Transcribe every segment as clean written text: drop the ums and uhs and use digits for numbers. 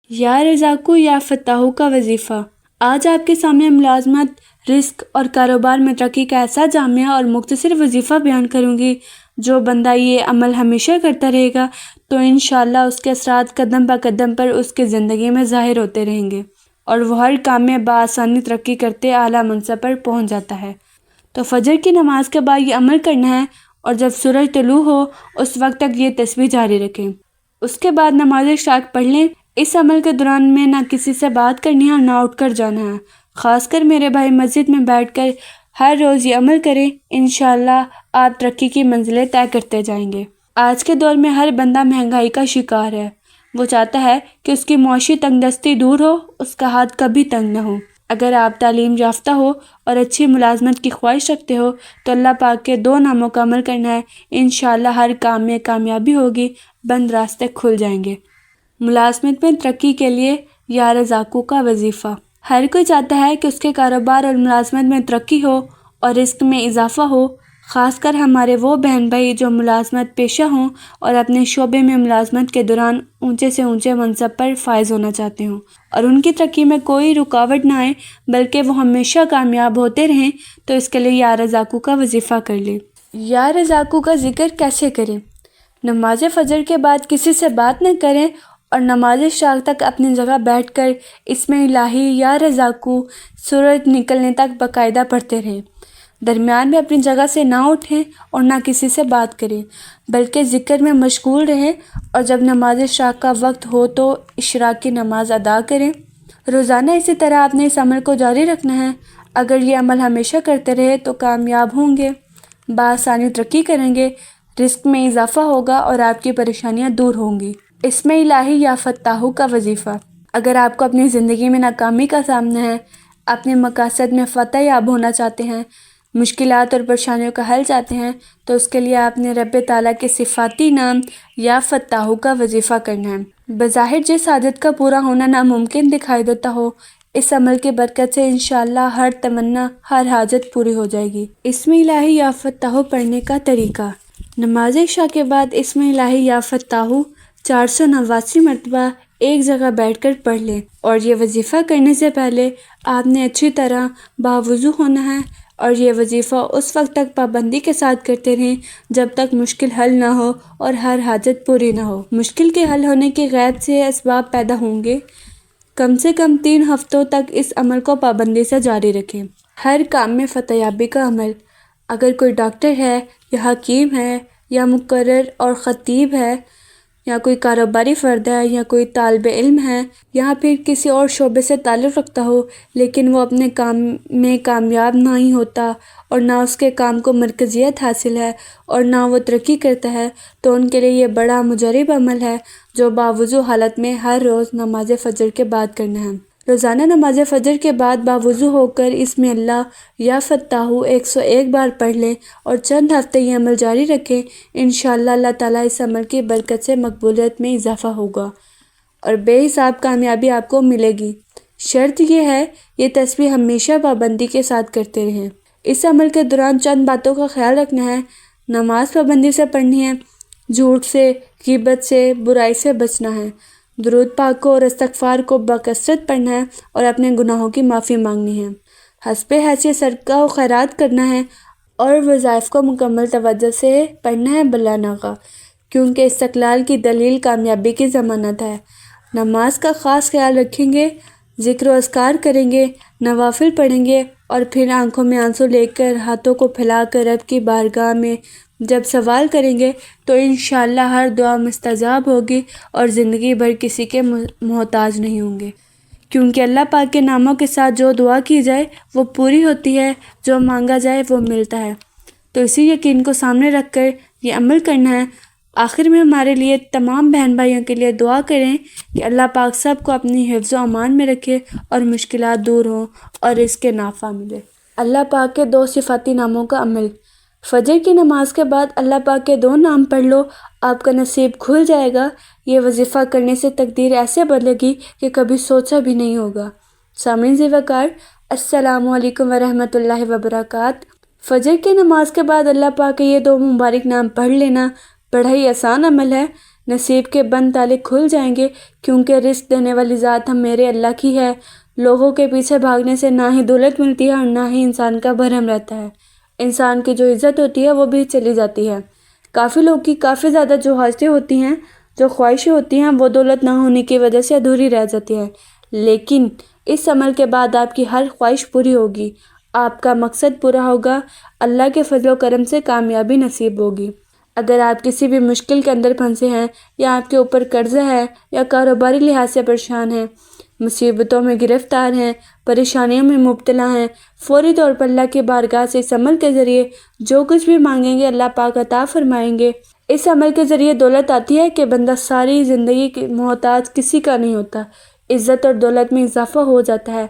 یا رزاقو یا فتاحو کا وظیفہ۔ آج آپ کے سامنے ملازمت، رزق اور کاروبار میں ترقی کا ایسا جامع اور مختصر وظیفہ بیان کروں گی۔ جو بندہ یہ عمل ہمیشہ کرتا رہے گا تو انشاءاللہ اس کے اثرات قدم بہ قدم پر اس کی زندگی میں ظاہر ہوتے رہیں گے اور وہ ہر کام میں بآسانی ترقی کرتے اعلیٰ منصب پر پہنچ جاتا ہے۔ تو فجر کی نماز کے بعد یہ عمل کرنا ہے اور جب سورج طلوع ہو اس وقت تک یہ تسبیح جاری رکھیں۔ اس کے بعد نماز عشاء پڑھ لیں۔ اس عمل کے دوران میں نہ کسی سے بات کرنی ہے اور نہ اٹھ کر جانا ہے۔ خاص کر میرے بھائی مسجد میں بیٹھ کر ہر روز یہ عمل کریں، انشاءاللہ آپ ترقی کی منزلیں طے کرتے جائیں گے۔ آج کے دور میں ہر بندہ مہنگائی کا شکار ہے۔ وہ چاہتا ہے کہ اس کی معاشی تنگ دستی دور ہو، اس کا ہاتھ کبھی تنگ نہ ہو۔ اگر آپ تعلیم یافتہ ہو اور اچھی ملازمت کی خواہش رکھتے ہو تو اللہ پاک کے 2 ناموں کا عمل کرنا ہے، انشاءاللہ ہر کام میں کامیابی ہوگی، بند راستے کھل جائیں گے۔ ملازمت میں ترقی کے لیے یا رزاقو کا وظیفہ۔ ہر کوئی چاہتا ہے کہ اس کے کاروبار اور ملازمت میں ترقی ہو اور رزق میں اضافہ ہو، خاص کر ہمارے وہ بہن بھائی جو ملازمت پیشہ ہوں اور اپنے شعبے میں ملازمت کے دوران اونچے سے اونچے منصب پر فائز ہونا چاہتے ہوں اور ان کی ترقی میں کوئی رکاوٹ نہ آئے بلکہ وہ ہمیشہ کامیاب ہوتے رہیں، تو اس کے لیے یا رزاقو کا وظیفہ کر لیں۔ یا رزاقو کا ذکر کیسے کریں؟ نماز فجر کے بعد کسی سے بات نہ کریں اور نماز عشاء تک اپنی جگہ بیٹھ کر اسم الہی یا رزاقو سورج نکلنے تک باقاعدہ پڑھتے رہیں۔ درمیان میں اپنی جگہ سے نہ اٹھیں اور نہ کسی سے بات کریں بلکہ ذکر میں مشغول رہیں، اور جب نماز عشاء کا وقت ہو تو اشراق کی نماز ادا کریں۔ روزانہ اسی طرح آپ نے اس عمل کو جاری رکھنا ہے۔ اگر یہ عمل ہمیشہ کرتے رہے تو کامیاب ہوں گے، بآسانی ترقی کریں گے، رزق میں اضافہ ہوگا اور آپ کی پریشانیاں دور ہوں گی۔ اسم الہی یا فتاحو کا وظیفہ۔ اگر آپ کو اپنی زندگی میں ناکامی کا سامنا ہے، اپنے مقاصد میں فتح یاب ہونا چاہتے ہیں، مشکلات اور پریشانیوں کا حل چاہتے ہیں، تو اس کے لیے آپ نے رب تعالیٰ کے صفاتی نام یا فتاحو کا وظیفہ کرنا ہے۔ بظاہر جس حاجت کا پورا ہونا ناممکن دکھائی دیتا ہو، اس عمل کی برکت سے انشاءاللہ ہر تمنا، ہر حاجت پوری ہو جائے گی۔ اسم الہی یا فتاحو پڑھنے کا طریقہ۔ نماز عشاء کے بعد اسم الہی یا فتاحو 489 مرتبہ ایک جگہ بیٹھ کر پڑھ لیں، اور یہ وظیفہ کرنے سے پہلے آپ نے اچھی طرح باوضو ہونا ہے، اور یہ وظیفہ اس وقت تک پابندی کے ساتھ کرتے رہیں جب تک مشکل حل نہ ہو اور ہر حاجت پوری نہ ہو۔ مشکل کے حل ہونے کے غیب سے اسباب پیدا ہوں گے۔ کم سے کم 3 ہفتوں تک اس عمل کو پابندی سے جاری رکھیں۔ ہر کام میں فتح یابی کا عمل۔ اگر کوئی ڈاکٹر ہے یا حکیم ہے یا مقرر اور خطیب ہے یا کوئی کاروباری فرد ہے یا کوئی طالب علم ہے یا پھر کسی اور شعبے سے تعلق رکھتا ہو لیکن وہ اپنے کام میں کامیاب نہیں ہوتا اور نہ اس کے کام کو مرکزیت حاصل ہے اور نہ وہ ترقی کرتا ہے، تو ان کے لیے یہ بڑا مجرب عمل ہے جو باوضو حالت میں ہر روز نماز فجر کے بعد کرنا ہے۔ روزانہ نماز فجر کے بعد باوضو ہو کر اسم اللہ یا فتاحو 101 بار پڑھ لیں اور چند ہفتے یہ عمل جاری رکھیں۔ انشاءاللہ اللہ تعالیٰ اس عمل کی برکت سے مقبولیت میں اضافہ ہوگا اور بے حساب کامیابی آپ کو ملے گی۔ شرط یہ ہے یہ تسبیح ہمیشہ پابندی کے ساتھ کرتے رہیں۔ اس عمل کے دوران چند باتوں کا خیال رکھنا ہے۔ نماز پابندی سے پڑھنی ہے، جھوٹ سے، غیبت سے، برائی سے بچنا ہے، درود پاک کو اور استغفار کو بکثرت پڑھنا ہے اور اپنے گناہوں کی معافی مانگنی ہے۔ حسب حیثیت صدقہ و خیرات کرنا ہے اور وظائف کو مکمل توجہ سے پڑھنا ہے بلا ناغہ، کیونکہ استقلال کی دلیل کامیابی کی ضمانت ہے۔ نماز کا خاص خیال رکھیں گے، ذکر و اذکار کریں گے، نوافل پڑھیں گے اور پھر آنکھوں میں آنسو لے کر ہاتھوں کو پھیلا کر رب کی بارگاہ میں جب سوال کریں گے تو انشاءاللہ ہر دعا مستجاب ہوگی اور زندگی بھر کسی کے محتاج نہیں ہوں گے، کیونکہ اللہ پاک کے ناموں کے ساتھ جو دعا کی جائے وہ پوری ہوتی ہے، جو مانگا جائے وہ ملتا ہے۔ تو اسی یقین کو سامنے رکھ کر یہ عمل کرنا ہے۔ آخر میں ہمارے لیے تمام بہن بھائیوں کے لیے دعا کریں کہ اللہ پاک سب کو اپنی حفظ و امان میں رکھے اور مشکلات دور ہوں اور رزق نافع ملے۔ اللہ پاک کے 2 صفاتی ناموں کا عمل۔ فجر کی نماز کے بعد اللہ پاک کے 2 نام پڑھ لو، آپ کا نصیب کھل جائے گا۔ یہ وظیفہ کرنے سے تقدیر ایسے بدلے گی کہ کبھی سوچا بھی نہیں ہوگا۔ سامعین ذی وقار، السلام علیکم ورحمۃ اللہ وبرکاتہ۔ فجر کی نماز کے بعد اللہ پاک کے یہ 2 مبارک نام پڑھ لینا بڑا ہی آسان عمل ہے، نصیب کے بند تالے کھل جائیں گے، کیونکہ رزق دینے والی ذات ہم میرے اللہ کی ہے۔ لوگوں کے پیچھے بھاگنے سے نہ ہی دولت ملتی ہے اور نہ ہی انسان کا بھرم رہتا ہے۔ انسان کی جو عزت ہوتی ہے وہ بھی چلی جاتی ہے۔ کافی لوگ کی کافی زیادہ جو حاجتیں ہوتی ہیں، جو خواہشیں ہوتی ہیں، وہ دولت نہ ہونے کی وجہ سے ادھوری رہ جاتی ہے، لیکن اس عمل کے بعد آپ کی ہر خواہش پوری ہوگی، آپ کا مقصد پورا ہوگا، اللہ کے فضل و کرم سے کامیابی نصیب ہوگی۔ اگر آپ کسی بھی مشکل کے اندر پھنسے ہیں، یا آپ کے اوپر قرضہ ہے، یا کاروباری لحاظ سے پریشان ہیں، مصیبتوں میں گرفتار ہیں، پریشانیوں میں مبتلا ہیں، فوری طور پر اللہ کی بارگاہ سے اس عمل کے ذریعے جو کچھ بھی مانگیں گے اللہ پاک عطا فرمائیں گے۔ اس عمل کے ذریعے دولت آتی ہے کہ بندہ ساری زندگی کی محتاج کسی کا نہیں ہوتا، عزت اور دولت میں اضافہ ہو جاتا ہے۔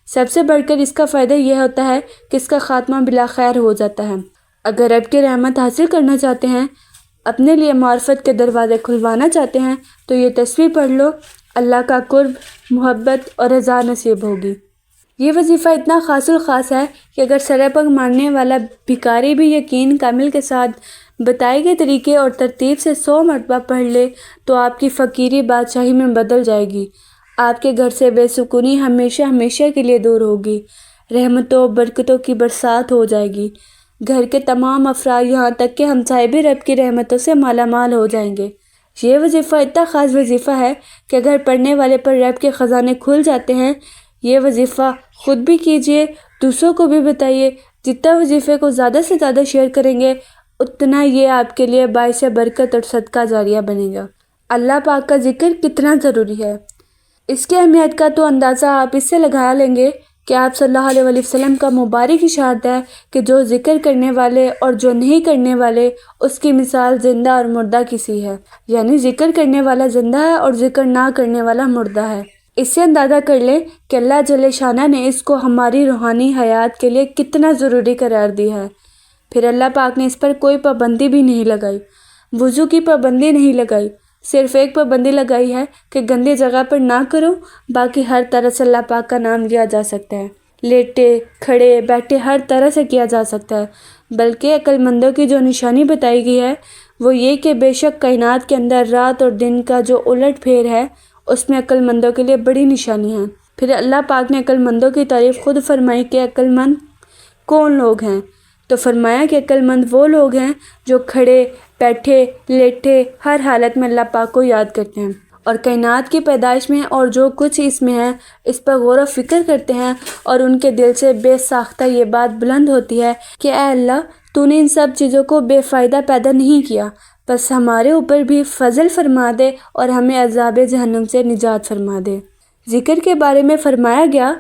سب سے بڑھ کر اس کا فائدہ یہ ہوتا ہے کہ اس کا خاتمہ بلا خیر ہو جاتا ہے۔ اگر رب کی رحمت حاصل کرنا چاہتے ہیں، اپنے لیے معرفت کے دروازے کھلوانا چاہتے ہیں، تو یہ تسبیح پڑھ لو، اللہ کا قرب، محبت اور رضا نصیب ہوگی۔ یہ وظیفہ اتنا خاص الخاص ہے کہ اگر سرپگ ماننے والا بھکاری بھی یقین کامل کے ساتھ بتائے گئے طریقے اور ترتیب سے 100 مرتبہ پڑھ لے تو آپ کی فقیری بادشاہی میں بدل جائے گی۔ آپ کے گھر سے بے سکونی ہمیشہ ہمیشہ کے لیے دور ہوگی، رحمتوں برکتوں کی برسات ہو جائے گی۔ گھر کے تمام افراد یہاں تک کہ ہمسائے بھی رب کی رحمتوں سے مالا مال ہو جائیں گے۔ یہ وظیفہ اتنا خاص وظیفہ ہے کہ اگر پڑھنے والے پر رب کے خزانے کھل جاتے ہیں۔ یہ وظیفہ خود بھی کیجئے، دوسروں کو بھی بتائیے۔ جتنا وظیفے کو زیادہ سے زیادہ شیئر کریں گے، اتنا یہ آپ کے لیے باعث برکت اور صدقہ جاریہ بنے گا۔ اللہ پاک کا ذکر کتنا ضروری ہے، اس کی اہمیت کا تو اندازہ آپ اس سے لگا لیں گے کہ آپ صلی اللہ علیہ وآلہ وسلم کا مبارک اشارت ہے کہ جو ذکر کرنے والے اور جو نہیں کرنے والے، اس کی مثال زندہ اور مردہ کسی ہے، یعنی ذکر کرنے والا زندہ ہے اور ذکر نہ کرنے والا مردہ ہے۔ اس سے اندازہ کر لیں کہ اللہ جل شانہ نے اس کو ہماری روحانی حیات کے لیے کتنا ضروری قرار دیا ہے۔ پھر اللہ پاک نے اس پر کوئی پابندی بھی نہیں لگائی، وضو کی پابندی نہیں لگائی، صرف ایک پابندی لگائی ہے کہ گندی جگہ پر نہ کرو، باقی ہر طرح سے اللہ پاک کا نام لیا جا سکتا ہے، لیٹے کھڑے بیٹھے ہر طرح سے کیا جا سکتا ہے۔ بلکہ عقل مندوں کی جو نشانی بتائی گئی ہے وہ یہ کہ بے شک کائنات کے اندر رات اور دن کا جو الٹ پھیر ہے، اس میں عقل مندوں کے لیے بڑی نشانی ہے۔ پھر اللہ پاک نے عقل مندوں کی تعریف خود فرمائی کہ عقل مند کون لوگ ہیں، تو فرمایا کہ عقل مند وہ لوگ ہیں جو کھڑے بیٹھے لیٹے ہر حالت میں اللہ پاک کو یاد کرتے ہیں، اور کائنات کی پیدائش میں اور جو کچھ اس میں ہے اس پر غور و فکر کرتے ہیں، اور ان کے دل سے بے ساختہ یہ بات بلند ہوتی ہے کہ اے اللہ، تو نے ان سب چیزوں کو بے فائدہ پیدا نہیں کیا، بس ہمارے اوپر بھی فضل فرما دے اور ہمیں عذاب جہنم سے نجات فرما دے۔ ذکر کے بارے میں فرمایا گیا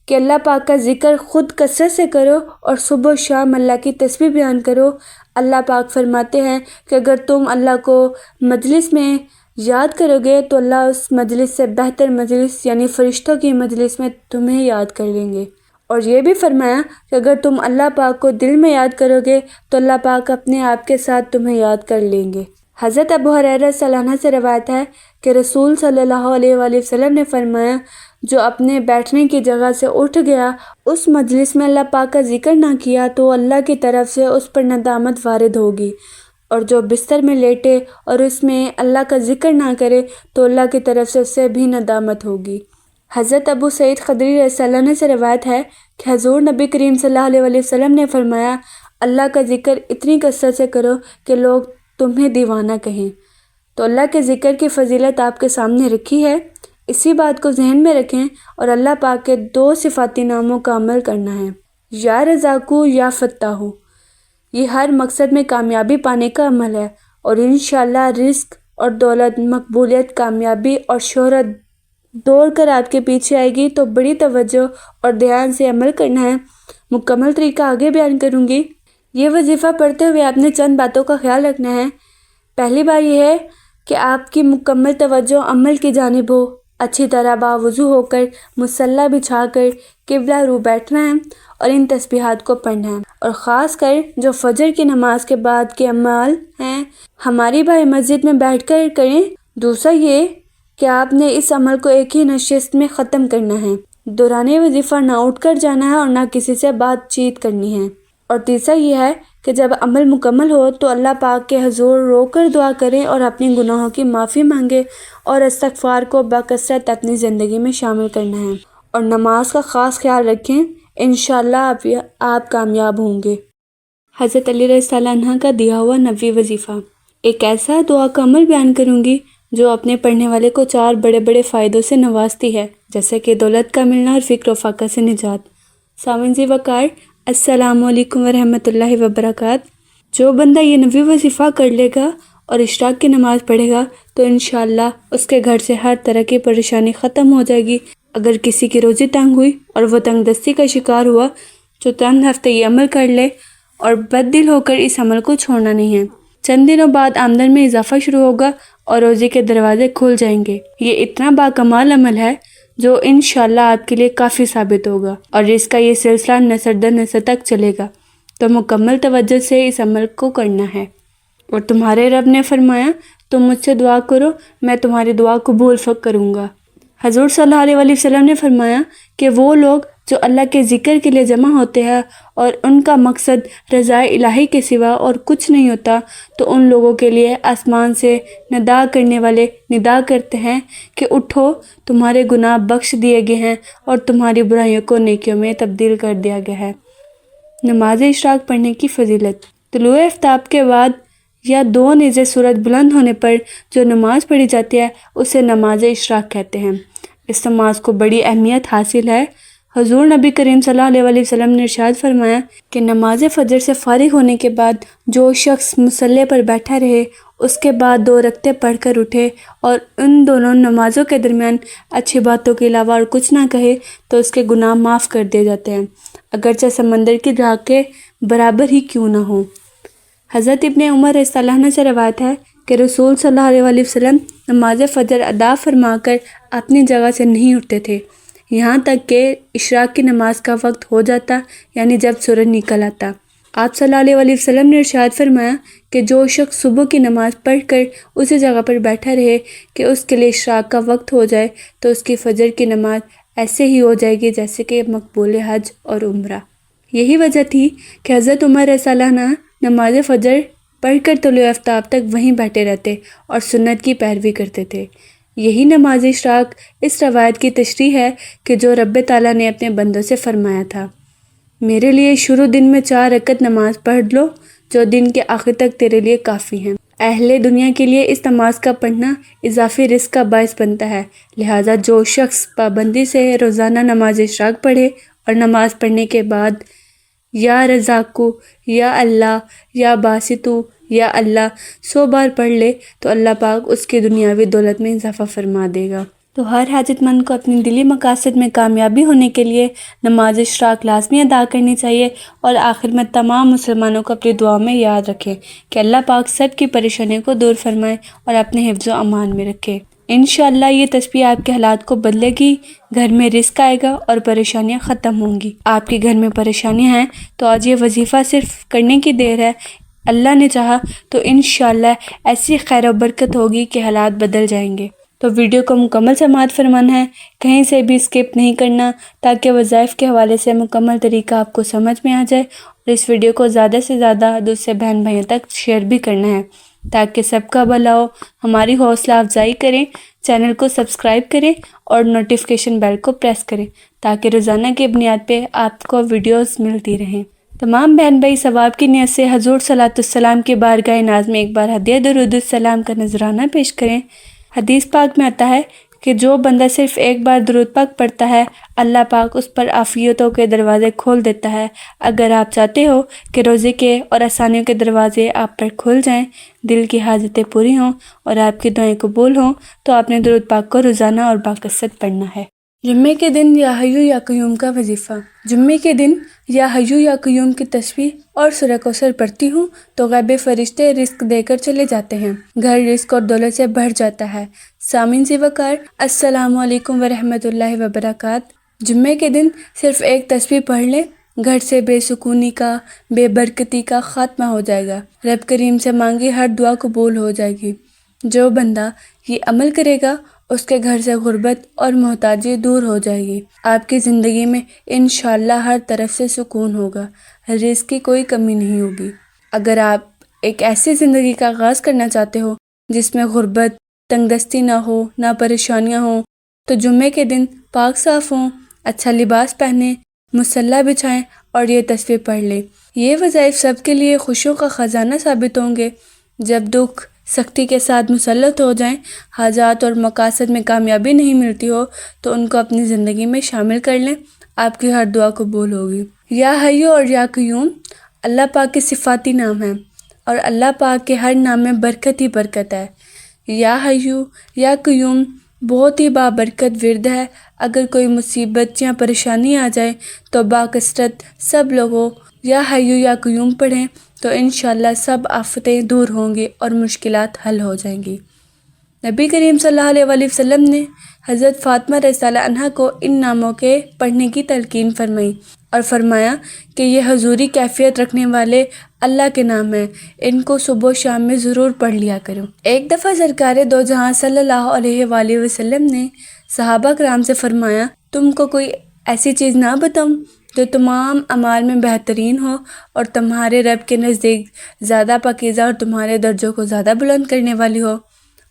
کہ اللہ پاک کا ذکر خود کثرت سے کرو اور صبح و شام اللہ کی تسبیح بیان کرو۔ اللہ پاک فرماتے ہیں کہ اگر تم اللہ کو مجلس میں یاد کرو گے تو اللہ اس مجلس سے بہتر مجلس یعنی فرشتوں کی مجلس میں تمہیں یاد کر لیں گے، اور یہ بھی فرمایا کہ اگر تم اللہ پاک کو دل میں یاد کرو گے تو اللہ پاک اپنے آپ کے ساتھ تمہیں یاد کر لیں گے۔ حضرت ابو ہریرہ رضی اللہ عنہ سے روایت ہے کہ رسول صلی اللہ علیہ وآلہ وسلم نے فرمایا، جو اپنے بیٹھنے کی جگہ سے اٹھ گیا، اس مجلس میں اللہ پاک کا ذکر نہ کیا تو اللہ کی طرف سے اس پر ندامت وارد ہوگی، اور جو بستر میں لیٹے اور اس میں اللہ کا ذکر نہ کرے تو اللہ کی طرف سے اسے بھی ندامت ہوگی۔ حضرت ابو سعید خدری رضی اللہ عنہ سے روایت ہے کہ حضور نبی کریم صلی اللہ علیہ وآلہ وسلم نے فرمایا، اللہ کا ذکر اتنی کثرت سے کرو کہ لوگ تمہیں دیوانہ کہیں۔ تو اللہ کے ذکر کی فضیلت آپ کے سامنے رکھی ہے، اسی بات کو ذہن میں رکھیں اور اللہ پاک کے 2 صفاتی ناموں کا عمل کرنا ہے، یا رزاقو یا فتاحو۔ یہ ہر مقصد میں کامیابی پانے کا عمل ہے، اور انشاءاللہ رزق اور دولت، مقبولیت، کامیابی اور شہرت دوڑ کر آپ کے پیچھے آئے گی، تو بڑی توجہ اور دھیان سے عمل کرنا ہے۔ مکمل طریقہ آگے بیان کروں گی۔ یہ وظیفہ پڑھتے ہوئے آپ نے چند باتوں کا خیال رکھنا ہے۔ پہلی بات یہ ہے کہ آپ کی مکمل توجہ عمل کی جانب ہو، اچھی طرح باوضو ہو کر مصلی بچھا کر قبلہ رو بیٹھنا ہے اور ان تسبیحات کو پڑھنا ہے، اور خاص کر جو فجر کی نماز کے بعد کے اعمال ہیں ہماری بھائی مسجد میں بیٹھ کر کریں۔ دوسرا یہ کہ آپ نے اس عمل کو ایک ہی نشست میں ختم کرنا ہے، دوران وظیفہ نہ اٹھ کر جانا ہے اور نہ کسی سے بات چیت کرنی ہے۔ اور تیسرا یہ ہے کہ جب عمل مکمل ہو تو اللہ پاک کے حضور رو کر دعا کریں اور اپنے گناہوں کی معافی مانگے اور استغفار کو بکثرت اپنی زندگی میں شامل کرنا ہے، اور نماز کا خاص خیال رکھیں، انشاءاللہ آپ کامیاب ہوں گے۔ حضرت علی رضی اللہ عنہ کا دیا ہوا نبوی وظیفہ۔ ایک ایسا دعا کا عمل بیان کروں گی جو اپنے پڑھنے والے کو 4 بڑے بڑے فائدوں سے نوازتی ہے، جیسے کہ دولت کا ملنا اور فقر و فاقہ سے نجات۔ سامعین ذی وقار، السلام علیکم ورحمۃ اللہ وبرکاتہ۔ جو بندہ یہ نبوی وظیفہ کر لے گا اور اشراق کی نماز پڑھے گا تو انشاءاللہ اس کے گھر سے ہر طرح کی پریشانی ختم ہو جائے گی۔ اگر کسی کی روزی تنگ ہوئی اور وہ تنگ دستی کا شکار ہوا تو چند ہفتے یہ عمل کر لے اور بد دل ہو کر اس عمل کو چھوڑنا نہیں ہے۔ چند دنوں بعد آمدن میں اضافہ شروع ہوگا اور روزی کے دروازے کھل جائیں گے۔ یہ اتنا باکمال عمل ہے جو انشاءاللہ آپ کے لیے کافی ثابت ہوگا، اور اس کا یہ سلسلہ نسل در نسل تک چلے گا۔ تو مکمل توجہ سے اس عمل کو کرنا ہے۔ اور تمہارے رب نے فرمایا، تم مجھ سے دعا کرو، میں تمہاری دعا قبول کروں گا۔ حضور صلی اللہ علیہ وسلم نے فرمایا کہ وہ لوگ جو اللہ کے ذکر کے لیے جمع ہوتے ہیں اور ان کا مقصد رضا الہی کے سوا اور کچھ نہیں ہوتا، تو ان لوگوں کے لیے آسمان سے ندا کرنے والے ندا کرتے ہیں کہ اٹھو، تمہارے گناہ بخش دیے گئے ہیں اور تمہاری برائیوں کو نیکیوں میں تبدیل کر دیا گیا ہے۔ نماز اشراق پڑھنے کی فضیلت۔ طلوع آفتاب کے بعد یا 2 نیزے سورج بلند ہونے پر جو نماز پڑھی جاتی ہے اسے نماز اشراق کہتے ہیں۔ اس نماز کو بڑی اہمیت حاصل ہے۔ حضور نبی کریم صلی اللہ علیہ وسلم نے ارشاد فرمایا کہ نماز فجر سے فارغ ہونے کے بعد جو شخص مصلی پر بیٹھا رہے، اس کے بعد 2 رکعتیں پڑھ کر اٹھے اور ان دونوں نمازوں کے درمیان اچھی باتوں کے علاوہ اور کچھ نہ کہے تو اس کے گناہ معاف کر دیے جاتے ہیں، اگرچہ سمندر کی جھاگ کے برابر ہی کیوں نہ ہوں۔ حضرت ابن عمر رضی اللہ عنہ سے روایت ہے کہ رسول صلی اللہ علیہ وسلم نماز فجر ادا فرما کر اپنی جگہ سے نہیں اٹھتے تھے یہاں تک کہ اشراق کی نماز کا وقت ہو جاتا، یعنی جب سورج نکل آتا۔ آپ صلی اللہ علیہ وسلم نے ارشاد فرمایا کہ جو شخص صبح کی نماز پڑھ کر اسی جگہ پر بیٹھا رہے کہ اس کے لیے اشراق کا وقت ہو جائے تو اس کی فجر کی نماز ایسے ہی ہو جائے گی جیسے کہ مقبول حج اور عمرہ۔ یہی وجہ تھی کہ حضرت عمر رضی اللہ عنہ نماز فجر پڑھ کر طلوع آفتاب تک وہیں بیٹھے رہتے اور سنت کی پیروی کرتے تھے۔ یہی نماز اشراق اس روایت کی تشریح ہے کہ جو رب تعالیٰ نے اپنے بندوں سے فرمایا تھا، میرے لیے شروع دن میں 4 رکعت نماز پڑھ لو جو دن کے آخر تک تیرے لیے کافی ہیں۔ اہل دنیا کے لیے اس نماز کا پڑھنا اضافی رزق کا باعث بنتا ہے، لہٰذا جو شخص پابندی سے روزانہ نماز اشراق پڑھے اور نماز پڑھنے کے بعد یا رزاقو، یا اللہ، یا باسطو، یا اللہ 100 بار پڑھ لے تو اللہ پاک اس کی دنیاوی دولت میں اضافہ فرما دے گا۔ تو ہر حاجت مند کو اپنی دلی مقاصد میں کامیابی ہونے کے لیے نماز اشراق لازمی ادا کرنی چاہیے، اور آخر میں تمام مسلمانوں کو اپنی دعا میں یاد رکھے کہ اللہ پاک سب کی پریشانیوں کو دور فرمائے اور اپنے حفظ و امان میں رکھے۔ انشاءاللہ یہ تسبیح آپ کے حالات کو بدلے گی، گھر میں رزق آئے گا اور پریشانیاں ختم ہوں گی۔ آپ کے گھر میں پریشانیاں ہیں تو آج یہ وظیفہ صرف کرنے کی دیر ہے، اللہ نے چاہا تو انشاءاللہ ایسی خیر و برکت ہوگی کہ حالات بدل جائیں گے۔ تو ویڈیو کو مکمل سماعت فرمانا ہے، کہیں سے بھی اسکپ نہیں کرنا تاکہ وظائف کے حوالے سے مکمل طریقہ آپ کو سمجھ میں آ جائے، اور اس ویڈیو کو زیادہ سے زیادہ دوسرے بہن بھائیوں تک شیئر بھی کرنا ہے تاکہ سب کا بھلا ہو۔ ہماری حوصلہ افزائی کریں، چینل کو سبسکرائب کریں اور نوٹیفیکیشن بیل کو پریس کریں تاکہ روزانہ کی بنیاد پہ آپ کو ویڈیوز ملتی رہیں۔ تمام بہن بھائی ثواب کی نیت سے حضور صلی اللہ علیہ وسلم کی بارگاہ ناز میں ایک بار ہدیہ درود السلام کا نذرانہ پیش کریں۔ حدیث پاک میں آتا ہے کہ جو بندہ صرف ایک بار درود پاک پڑھتا ہے، اللہ پاک اس پر عافیتوں کے دروازے کھول دیتا ہے۔ اگر آپ چاہتے ہو کہ روزے کے اور آسانیوں کے دروازے آپ پر کھل جائیں، دل کی حاجتیں پوری ہوں اور آپ کی دعائیں قبول ہوں، تو آپ نے درود پاک کو روزانہ اور باکثرت پڑھنا ہے۔ جمعے کے دن یا حیو یا قیوم کا وظیفہ۔ جمعے کے دن یا حیو یا قیوم کی تسبیح اور سورہ کوثر پڑھتی ہوں تو غیبی فرشتے رزق دے کر چلے جاتے ہیں، گھر رزق اور دولت سے بھر جاتا ہے۔ سامعین ذی وقار، السلام علیکم ورحمۃ اللہ وبرکاتہ۔ جمعے کے دن صرف ایک تسبیح پڑھ لیں، گھر سے بے سکونی کا، بے برکتی کا خاتمہ ہو جائے گا، رب کریم سے مانگی ہر دعا قبول ہو جائے گی۔ جو بندہ یہ عمل کرے گا اس کے گھر سے غربت اور محتاجی دور ہو جائے گی۔ آپ کی زندگی میں انشاءاللہ ہر طرف سے سکون ہوگا، رزق کی کوئی کمی نہیں ہوگی۔ اگر آپ ایک ایسی زندگی کا آغاز کرنا چاہتے ہو جس میں غربت، تنگ دستی نہ ہو، نہ پریشانیاں ہوں، تو جمعے کے دن پاک صاف ہوں، اچھا لباس پہنیں، مصلی بچھائیں اور یہ تسبیح پڑھ لیں۔ یہ وظائف سب کے لیے خوشیوں کا خزانہ ثابت ہوں گے۔ جب دکھ سختی کے ساتھ مسلط ہو جائیں، حاجات اور مقاصد میں کامیابی نہیں ملتی ہو، تو ان کو اپنی زندگی میں شامل کر لیں، آپ کی ہر دعا قبول ہوگی۔ یا حیو اور یا قیوم اللہ پاک کے صفاتی نام ہیں، اور اللہ پاک کے ہر نام میں برکت ہی برکت ہے۔ یا حیو یا قیوم بہت ہی بابرکت ورد ہے۔ اگر کوئی مصیبت یا پریشانی آ جائے تو باکثرت سب لوگوں یا حیو یا قیوم پڑھیں، تو انشاءاللہ سب آفتیں دور ہوں گی اور مشکلات حل ہو جائیں گی۔ نبی کریم صلی اللہ علیہ وسلم نے حضرت فاطمہ رضی اللہ عنہا کو ان ناموں کے پڑھنے کی تلقین فرمائی اور فرمایا کہ یہ حضوری کیفیت رکھنے والے اللہ کے نام ہیں، ان کو صبح و شام میں ضرور پڑھ لیا کرو۔ ایک دفعہ سرکار دو جہاں صلی اللہ علیہ وآلہ وسلم نے صحابہ کرام سے فرمایا، تم کو کوئی ایسی چیز نہ بتاؤں جو تمام اعمال میں بہترین ہو اور تمہارے رب کے نزدیک زیادہ پاکیزہ اور تمہارے درجوں کو زیادہ بلند کرنے والی ہو،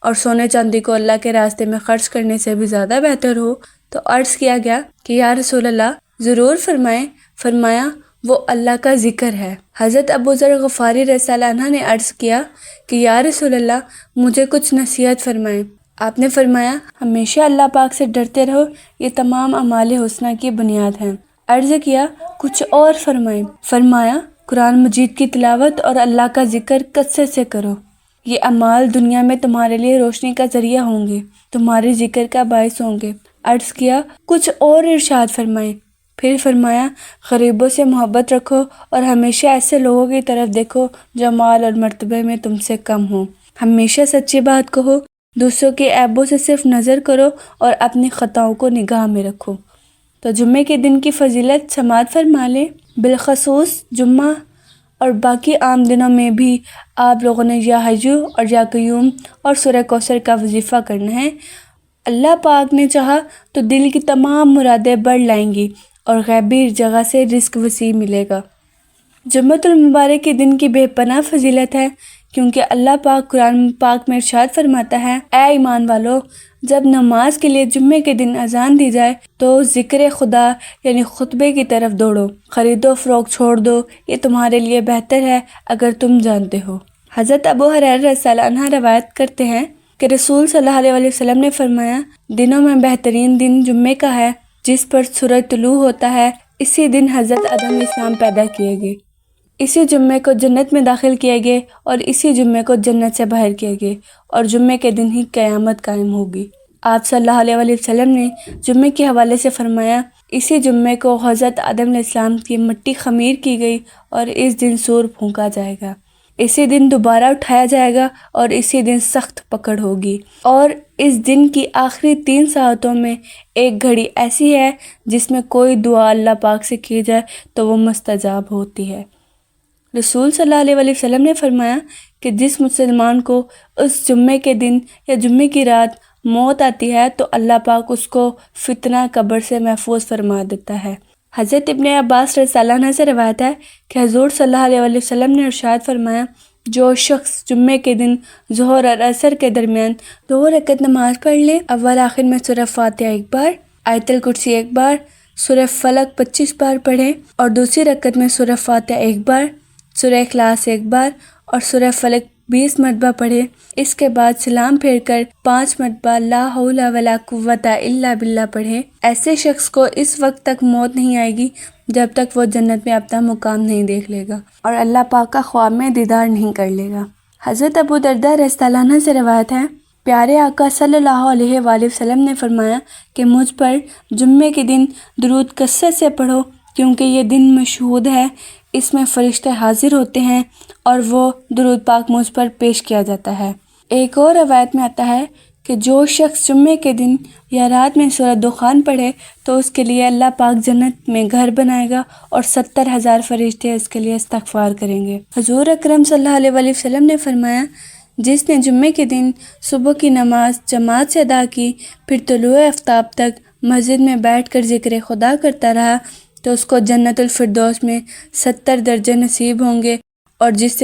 اور سونے چاندی کو اللہ کے راستے میں خرچ کرنے سے بھی زیادہ بہتر ہو؟ تو عرض کیا گیا کہ یا رسول اللہ ضرور فرمائیں۔ فرمایا وہ اللہ کا ذکر ہے۔ حضرت ابو ذر غفاری رضی اللہ عنہ نے عرض کیا کہ یا رسول اللہ مجھے کچھ نصیحت فرمائیں۔ آپ نے فرمایا ہمیشہ اللہ پاک سے ڈرتے رہو، یہ تمام اعمال حسنہ کی بنیاد ہیں۔ عرض کیا کچھ اور فرمائیں۔ فرمایا قرآن مجید کی تلاوت اور اللہ کا ذکر کثرت سے کرو، یہ اعمال دنیا میں تمہارے لیے روشنی کا ذریعہ ہوں گے، تمہارے ذکر کا باعث ہوں گے۔ عرض کیا کچھ اور ارشاد فرمائیں۔ پھر فرمایا غریبوں سے محبت رکھو اور ہمیشہ ایسے لوگوں کی طرف دیکھو جو مال اور مرتبے میں تم سے کم ہوں۔ ہمیشہ سچی بات کہو، دوسروں کے عیبوں سے صرف نظر کرو اور اپنی خطاؤں کو نگاہ میں رکھو۔ تو جمعے کے دن کی فضیلت سماعت فرما لیں۔ بالخصوص جمعہ اور باقی عام دنوں میں بھی آپ لوگوں نے یا حیو اور یا قیوم اور سورہ کوثر کا وظیفہ کرنا ہے۔ اللہ پاک نے چاہا تو دل کی تمام مرادیں بڑھ لائیں گی اور غیبی جگہ سے رزق وسیع ملے گا۔ جمعۃ المبارک کے دن کی بے پناہ فضیلت ہے، کیونکہ اللہ پاک قرآن پاک میں ارشاد فرماتا ہے، اے ایمان والو، جب نماز کے لیے جمعے کے دن اذان دی جائے تو ذکر خدا یعنی خطبے کی طرف دوڑو، خرید و فروخت چھوڑ دو، یہ تمہارے لیے بہتر ہے اگر تم جانتے ہو۔ حضرت ابو ہریرہ رضی اللہ عنہ روایت کرتے ہیں کہ رسول صلی اللہ علیہ وسلم نے فرمایا، دنوں میں بہترین دن جمعے کا ہے جس پر سورج طلوع ہوتا ہے، اسی دن حضرت آدم علیہ السلام پیدا کیے گئے، اسی جمعے کو جنت میں داخل کیے گئے اور اسی جمعے کو جنت سے باہر کیے گئے، اور جمعے کے دن ہی قیامت قائم ہوگی۔ آپ صلی اللہ علیہ وسلم نے جمعے کے حوالے سے فرمایا، اسی جمعے کو حضرت آدم علیہ السلام کی مٹی خمیر کی گئی اور اس دن سور پھونکا جائے گا، اسی دن دوبارہ اٹھایا جائے گا اور اسی دن سخت پکڑ ہوگی، اور اس دن کی آخری 3 ساعتوں میں ایک گھڑی ایسی ہے جس میں کوئی دعا اللہ پاک سے کی جائے تو وہ مستجاب ہوتی ہے۔ رسول صلی اللہ علیہ وسلم نے فرمایا کہ جس مسلمان کو اس جمعے کے دن یا جمعے کی رات موت آتی ہے تو اللہ پاک اس کو فتنہ قبر سے محفوظ فرما دیتا ہے۔ حضرت ابن عباس رضی اللہ عنہ سے روایت ہے کہ حضور صلی اللہ علیہ وسلم نے ارشاد فرمایا، جو شخص جمعے کے دن ظہر اور عصر کے درمیان 2 رکعت نماز پڑھ لے، اول آخر میں سورہ فاتحہ 1 بار، آیت الکرسی 1 بار، سورہ فلق 25 بار پڑھے، اور دوسری رکعت میں سورہ فاتحہ 1 بار، سورہ اخلاص 1 بار اور سورہ فلق 20 مرتبہ پڑھے، اس کے بعد سلام پھیر کر 5 مرتبہ لا حول ولا قوت الا باللہ پڑھے، ایسے شخص کو اس وقت تک موت نہیں آئے گی جب تک وہ جنت میں اپنا مقام نہیں دیکھ لے گا اور اللہ پاک کا خواب میں دیدار نہیں کر لے گا۔ حضرت ابو درداء رضی اللہ عنہ سے روایت ہے، پیارے آقا صلی اللہ علیہ وآلہ وسلم نے فرمایا کہ مجھ پر جمعے کے دن درود کثرت سے پڑھو، کیونکہ یہ دن مشہود ہے، اس میں فرشتے حاضر ہوتے ہیں اور وہ درود پاک مجھ پر پیش کیا جاتا ہے۔ ایک اور روایت میں آتا ہے کہ جو شخص جمعے کے دن یا رات میں سورہ دخان پڑھے تو اس کے لیے اللہ پاک جنت میں گھر بنائے گا اور 70,000 فرشتے اس کے لیے استغفار کریں گے۔ حضور اکرم صلی اللہ علیہ وآلہ وسلم نے فرمایا، جس نے جمعے کے دن صبح کی نماز جماعت سے ادا کی، پھر طلوع آفتاب تک مسجد میں بیٹھ کر ذکر خدا کرتا رہا، تو اس کو جنت الفردوس میں 70 درجے نصیب ہوں گے، اور جس سے